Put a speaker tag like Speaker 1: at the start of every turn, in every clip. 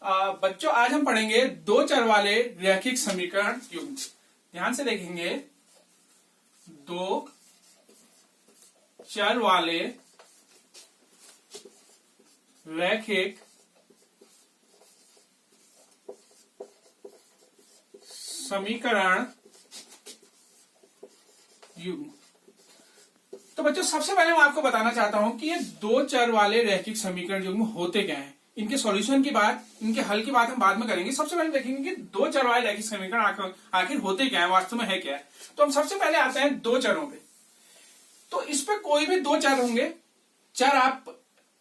Speaker 1: बच्चों आज हम पढ़ेंगे दो चर वाले रैखिक समीकरण युग्म। ध्यान से देखेंगे, दो चर वाले रैखिक समीकरण युग्म। तो बच्चों सबसे पहले मैं आपको बताना चाहता हूं कि ये दो चर वाले रैखिक समीकरण युग्म होते क्या हैं। इनके सॉल्यूशन की बात, इनके हल की बात हम बाद में करेंगे। सबसे पहले देखेंगे कि दो चर वाले रैखिक समीकरण आखिर होते क्या है, वास्तव में है क्या है। तो हम सबसे पहले आते हैं दो चरों पे। तो इस पे कोई भी दो चर होंगे। चर आप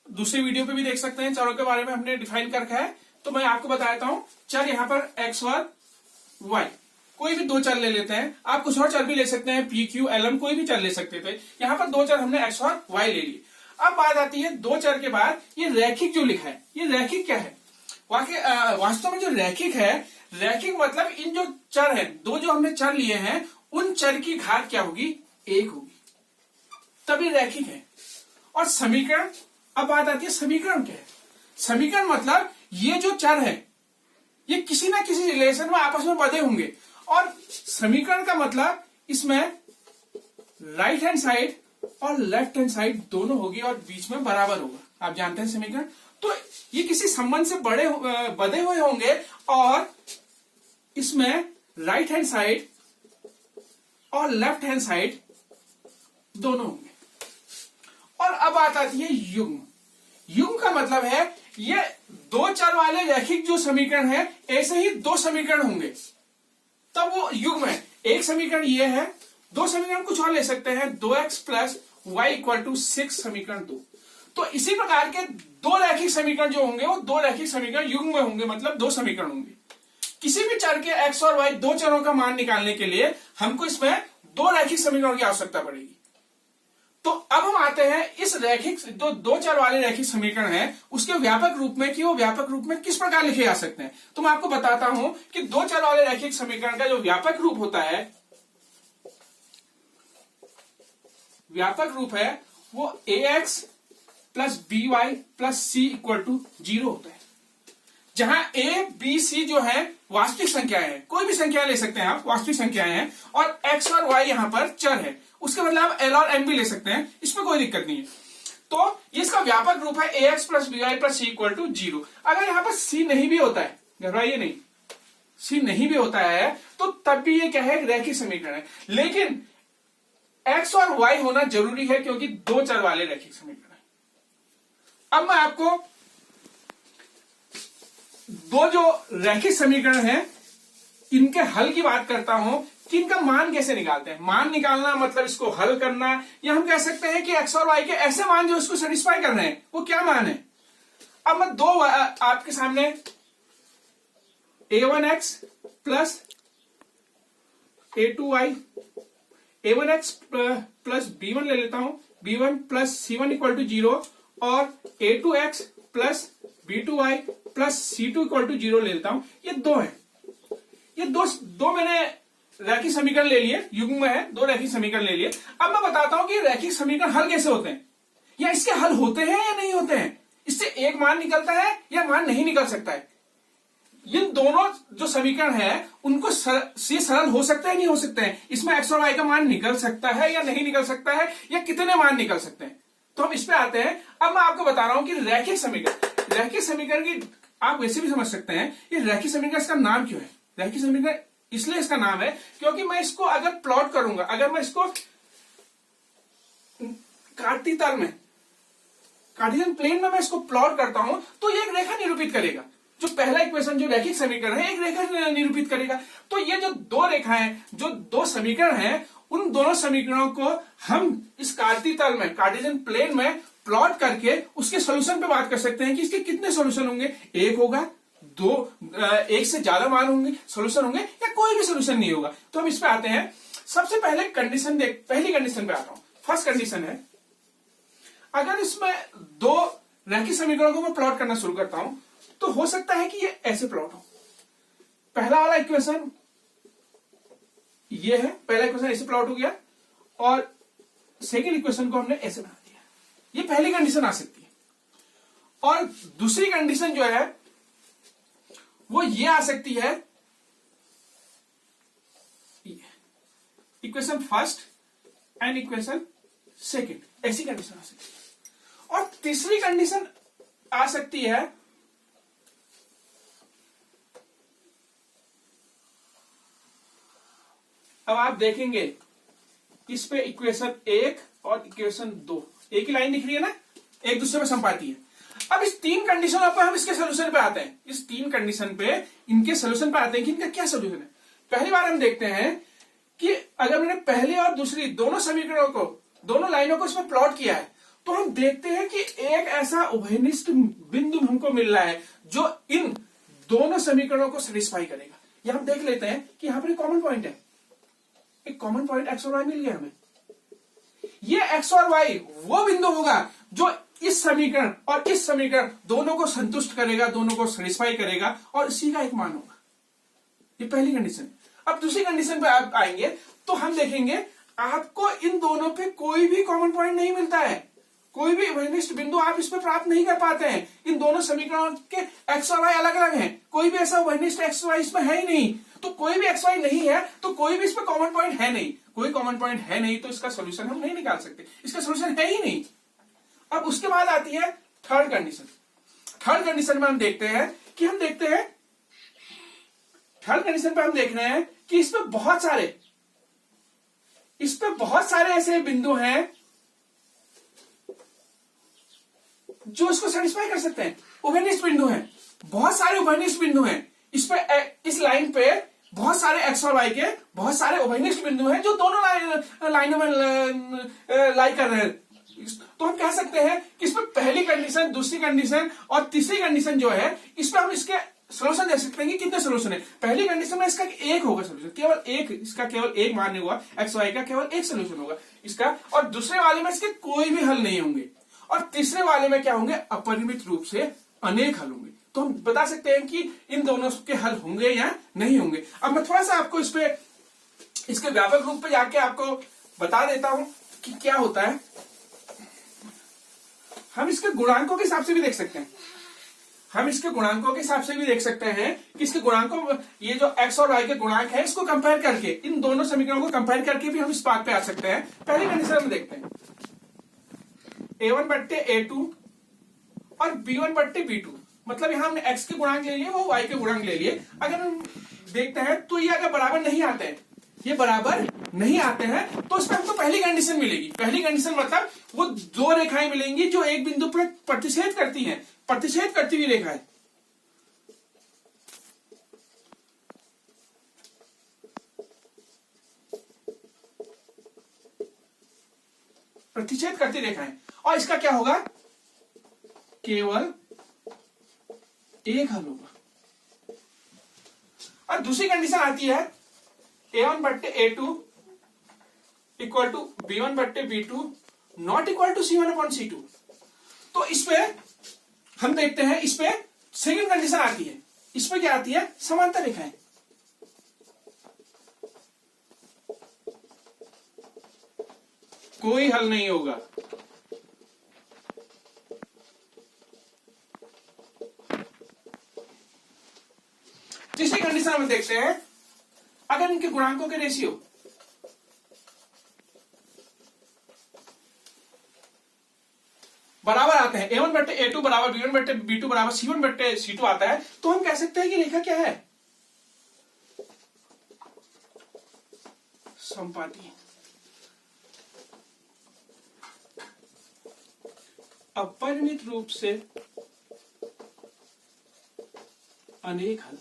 Speaker 1: दूसरे वीडियो पे भी देख सकते हैं, चरों के बारे में हमने डिफाइन कर रखा है। तो मैं आपको बता देता हूं, चर यहां पर एक्स और वाई, कोई भी दो चर ले लेते हैं। आप कुछ और चर भी ले सकते हैं, पी क्यू एल एम, कोई भी चर ले सकते थे। यहां पर दो चर हमने एक्स और वाई ले लिए। अब बात आती है दो चर के बाद ये रैखिक जो लिखा है, ये रैखिक क्या है। वास्तव में जो रैखिक है, रैखिक मतलब इन जो चर है, दो जो हमने चर लिए हैं, उन चर की घात क्या होगी, एक होगी, तभी रैखिक है। और समीकरण, अब बात आती है समीकरण क्या है। समीकरण मतलब ये जो चर है ये किसी ना किसी रिलेशन में आपस में बंधे होंगे। और समीकरण का मतलब इसमें राइट हैंड साइड और लेफ्ट हैंड साइड दोनों होगी और बीच में बराबर होगा। आप जानते हैं समीकरण, तो ये किसी संबंध से बंधे हुए होंगे और इसमें राइट हैंड साइड और लेफ्ट हैंड साइड दोनों होंगे। और अब बात आती है युग्म। युग्म का मतलब है ये दो चर वाले रैखिक जो समीकरण है, ऐसे ही दो समीकरण होंगे तब वो युग्म है। एक समीकरण ये है, दो समीकरण कुछ और ले सकते हैं, 2x plus Y equal to 6 समीकरण 2। तो इसी प्रकार के दो रैखिक समीकरण जो होंगे वो दो रैखिक समीकरण युग्म में होंगे, मतलब दो समीकरण होंगे। किसी भी चर के x और y, दो चरों का मान निकालने के लिए हमको इसमें दो रैखिक समीकरणों की आवश्यकता पड़ेगी। तो अब हम आते हैं इस रैखिक जो दो चर वाले रैखिक समीकरण है उसके व्यापक रूप में, कि वो व्यापक रूप में किस प्रकार लिखे जा सकते हैं। तो मैं आपको बताता हूं कि दो चर वाले रैखिक समीकरण का जो व्यापक रूप होता है, व्यापक रूप है वो ax plus B Y plus C equal to 0 होता है। जहां a b c जो है वास्तविक संख्याएं हैं, कोई भी संख्या ले सकते हैं आप, वास्तविक संख्याएं हैं, और x और y यहां पर चर है। उसके बदले आप l और m भी ले सकते हैं, इसमें कोई दिक्कत नहीं है। तो इसका व्यापक रूप है ax plus B Y plus C equal to 0। अगर यहां पर c नहीं भी होता है, घबराइए नहीं, c नहीं भी होता है तो तब भी ये क्या है, रैखिक समीकरण है। लेकिन x और y होना जरूरी है क्योंकि दो चर वाले रैखिक समीकरण है। अब मैं आपको दो जो रैखिक समीकरण है इनके हल की बात करता हूं कि इनका मान कैसे निकालते हैं। मान निकालना मतलब इसको हल करना, या हम कह सकते हैं कि x और y के ऐसे मान जो इसको सेटिस्फाई कर रहे हैं, वो क्या मान है। अब मैं दो आपके सामने a1x plus a2y, a1x plus b1 ले लेता हूं, b1 plus c1 equal to 0, और a2x plus b2y plus c2 equal to 0 ले लेता हूं। ये दो है, ये दो मैंने रैखिक समीकरण ले लिए, युग्म में है, दो रैखिक समीकरण ले लिए। अब मैं बताता हूं कि रैखिक समीकरण हल कैसे होते हैं, या इसके हल होते हैं या नहीं होते हैं। इससे एक मान निकलता है या मान नहीं निकल सकता है। ये दोनों जो समीकरण है उनको सरल हो सकते हैं, नहीं हो सकते हैं। इसमें x और y का मान निकल सकता है या नहीं निकल सकता है, या कितने मान निकल सकते हैं। तो हम इस पे आते हैं। अब मैं आपको बता रहा हूं कि रैखिक समीकरण की आप वैसे भी समझ सकते हैं, ये रैखिक समीकरण, इसका नाम क्यों है रैखिक समीकरण। इसलिए इसका नाम है क्योंकि मैं इसको अगर प्लॉट करूंगा, अगर मैं इसको कार्टेशियन प्लेन में मैं इसको प्लॉट करता हूं तो ये एक रेखा निरूपित करेगा। जो पहला इक्वेशन जो रैखिक समीकरण है, एक रेखा निरूपित करेगा। तो ये जो दो रेखाएं, जो दो समीकरण हैं, उन दोनों समीकरणों को हम इस कार्टेशियन प्लेन में प्लॉट करके उसके सोल्यूशन पे बात कर सकते हैं कि इसके कितने सोल्यूशन होंगे। एक होगा, दो, एक से ज्यादा मान होंगे, सोल्यूशन होंगे, या कोई भी सोल्यूशन नहीं होगा। तो हम इस पे आते हैं। सबसे पहले कंडीशन पहली कंडीशन पे आता हूं। फर्स्ट कंडीशन है, अगर इसमें दो रैखिक समीकरणों को मैं प्लॉट करना शुरू करता हूं तो हो सकता है कि ये ऐसे प्लॉट हो। पहला वाला इक्वेशन ये है, पहला इक्वेशन ऐसे प्लॉट हो गया, और सेकेंड इक्वेशन को हमने ऐसे बना दिया। ये पहली कंडीशन आ सकती है। और दूसरी कंडीशन जो है वो ये आ सकती है, equation first and equation second, ऐसी कंडीशन आ सकती है। और तीसरी कंडीशन आ सकती है अब आप देखेंगे इस पे इक्वेशन 1 और इक्वेशन 2 एक ही लाइन दिख रही है ना, एक दूसरे में संपाती है। अब इस तीन कंडीशनों पर हम इसके सोल्यूशन पे आते हैं, इस तीन कंडीशन पे इनके सोल्यूशन पे आते हैं कि इनका क्या सोल्यूशन है। पहली बार हम देखते हैं कि अगर मैंने पहली और दूसरी दोनों समीकरणों को, दोनों लाइनों को इसमें प्लॉट किया है, तो हम देखते हैं कि एक ऐसा उभयनिष्ठ बिंदु हमको मिल रहा है जो इन दोनों समीकरणों को सेटिस्फाई करेगा। यह हम देख लेते हैं कि यहां पर एक कॉमन पॉइंट है, एक कॉमन पॉइंट एक्स और वाई मिल गया हमें। ये एक्स और वाई वो बिंदु होगा जो इस समीकरण और इस समीकरण दोनों को संतुष्ट करेगा, दोनों को सेटिस्फाई करेगा और इसी का एक मान होगा। ये पहली कंडीशन। अब दूसरी कंडीशन पे आप आएंगे तो हम देखेंगे आपको इन दोनों पे कोई भी कॉमन पॉइंट नहीं मिलता है, कोई भी उभयनिष्ठ बिंदु आप इस पे प्राप्त नहीं कर पाते हैं। इन दोनों समीकरणों के एक्स और वाई अलग अलग हैं, कोई भी ऐसा उभयनिष्ठ एक्स वाई इसमें है ही नहीं। तो कोई भी एक्स वाई नहीं है तो कोई भी इसमें कॉमन पॉइंट है नहीं, कोई कॉमन पॉइंट है नहीं तो इसका सोल्यूशन हम नहीं निकाल सकते, इसका सोल्यूशन है ही नहीं। अब उसके बाद आती है थर्ड कंडीशन। थर्ड कंडीशन में हम देखते हैं कि थर्ड कंडीशन पे हम देख रहे हैं कि इसमें बहुत सारे ऐसे बिंदु हैं जो इसको सेटिस्फाई कर सकते हैं, उभयनिष्ठ बिंदु हैं, बहुत सारे उभयनिष्ठ बिंदु हैं। इस लाइन पे बहुत सारे एक्स और वाई के बहुत सारे उभयनिष्ठ बिंदु हैं जो दोनों लाइनों में लाई कर रहे हैं। तो हम कह सकते हैं कि इसमें पहली कंडीशन, दूसरी कंडीशन और तीसरी कंडीशन जो है, इस पर हम इसके सोल्यूशन दे सकते हैं कि कितने सोल्यूशन है। पहली कंडीशन में इसका एक होगा सोल्यूशन, केवल एक, इसका केवल एक मान होगा, एक्स वाई का केवल एक सोल्यूशन होगा इसका, और दूसरे वाले में इसके कोई भी हल नहीं होंगे, और तीसरे वाले में क्या होंगे, अपरिमित रूप से अनेक हल होंगे। तो हम बता सकते हैं कि इन दोनों के हल होंगे या नहीं होंगे। अब मैं थोड़ा सा आपको इसके व्यापक रूप पे जाके आपको बता देता हूं कि क्या होता है। हम इसके गुणांकों के हिसाब से भी देख सकते हैं, कि इसके गुणांकों, ये जो एक्स और वाई के गुणांक है, इसको कंपेयर करके, इन दोनों समीकरणों को कंपेयर करके भी हम इस बात पे आ सकते हैं। पहली कंडीशन में देखते हैं a1/a2 और b1/b2, मतलब यहां हमने x के गुणांक ले लिए, वो y के गुणांक ले लिए। अगर हम देखते हैं तो ये अगर बराबर नहीं आते हैं, तो इसमें हमको पहली कंडीशन मिलेगी। पहली कंडीशन मतलब वो दो रेखाएं मिलेंगी जो एक बिंदु पर प्रतिच्छेद करती हैं, प्रतिच्छेद करती हुई रेखाएं। प्रतिच्छेद करती रेखाएं, और इसका क्या होगा, केवल एक हल होगा। और दूसरी कंडीशन आती है a1/a2 equal to b1/b2 not equal to c1/c2। तो इसपे हम देखते हैं, इसपे सेकंड कंडीशन आती है, इसपे क्या आती है, समांतर रेखाएं। कोई हल नहीं होगा। तीसरी कंडीशन हम देखते हैं, अगर इनके गुणांकों के रेशियो बराबर आते हैं, a1/a2 बराबर b1/b2 बराबर c1/c2 आता है, तो हम कह सकते हैं कि रेखा क्या है, समपाती। अपरिमित रूप से अनेक हल।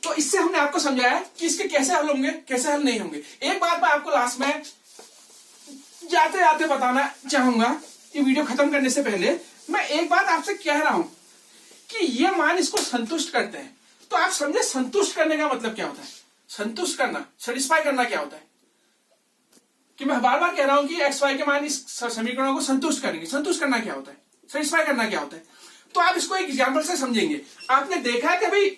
Speaker 1: तो इससे हमने आपको समझाया कि इसके कैसे हल होंगे, कैसे हल नहीं होंगे। एक बात मैं आपको लास्ट में जाते जाते बताना चाहूंगा, ये वीडियो खत्म करने से पहले मैं एक बात आपसे कह रहा हूं कि ये मान इसको संतुष्ट करते हैं। तो आप समझे संतुष्ट करने का मतलब क्या होता है, संतुष्ट करना, सेटिस्फाई करना क्या होता है। कि मैं बार बार कह रहा हूं कि एक्स वाई के मान इस समीकरणों को संतुष्ट करेंगे। संतुष्ट करना क्या होता है, सेटिस्फाई करना क्या होता है। तो आप इसको एक एग्जाम्पल से समझेंगे। आपने देखा है कभी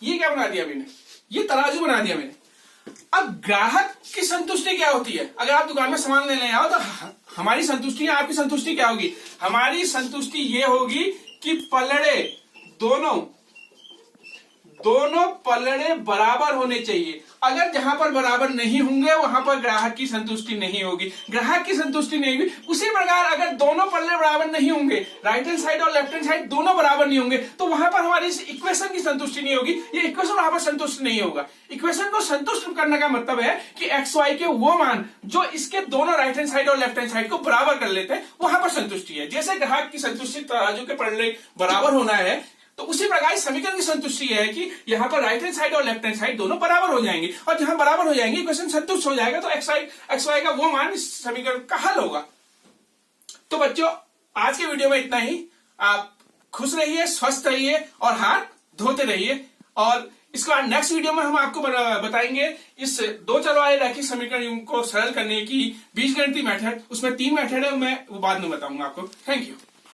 Speaker 1: ये क्या बना दिया अभी ने, ये तराजू बना दिया मैंने। अब ग्राहक की संतुष्टि क्या होती है? अगर आप दुकान में सामान लेने आओ तो हमारी संतुष्टि, आपकी संतुष्टि क्या होगी? हमारी संतुष्टि ये होगी कि पलड़े दोनों पलड़े बराबर होने चाहिए। अगर जहां पर बराबर नहीं होंगे वहां पर ग्राहक की संतुष्टि नहीं होगी, ग्राहक की संतुष्टि नहीं होगी। उसी प्रकार अगर दोनों पल्ले बराबर नहीं होंगे, राइट हैंड साइड और लेफ्ट हैंड साइड दोनों बराबर नहीं होंगे, तो वहां पर हमारी इस इक्वेशन की संतुष्टि नहीं होगी, ये इक्वेशन वहां पर संतुष्ट नहीं होगा। इक्वेशन को संतुष्ट करने का मतलब है कि एक्स वाई के वो मान जो इसके दोनों राइट हैंड साइड और लेफ्ट हैंड साइड को बराबर कर लेते हैं, वहां पर संतुष्टि है। जैसे ग्राहक की संतुष्टि तराजू के पल्ले बराबर होना है, तो उसी प्रकार इस समीकरण की संतुष्टि है कि यहां पर राइट हैंड साइड और लेफ्ट हैंड साइड दोनों बराबर हो जाएंगे, और जहां बराबर हो जाएंगे इक्वेशन संतुष्ट हो जाएगा, तो एक्स वाई का वो मान इस समीकरण का हल होगा। तो बच्चों, आज के वीडियो में इतना ही। आप खुश रहिए, स्वस्थ रहिए और हाथ धोते रहिए। और इसके बाद नेक्स्ट वीडियो में हम आपको बताएंगे इस दो चर वाले रैखिक समीकरण को सरल करने की बीजगणितीय मेथड। उसमें 3 मेथड है, मैं वो बाद में बताऊंगा आपको। Thank you.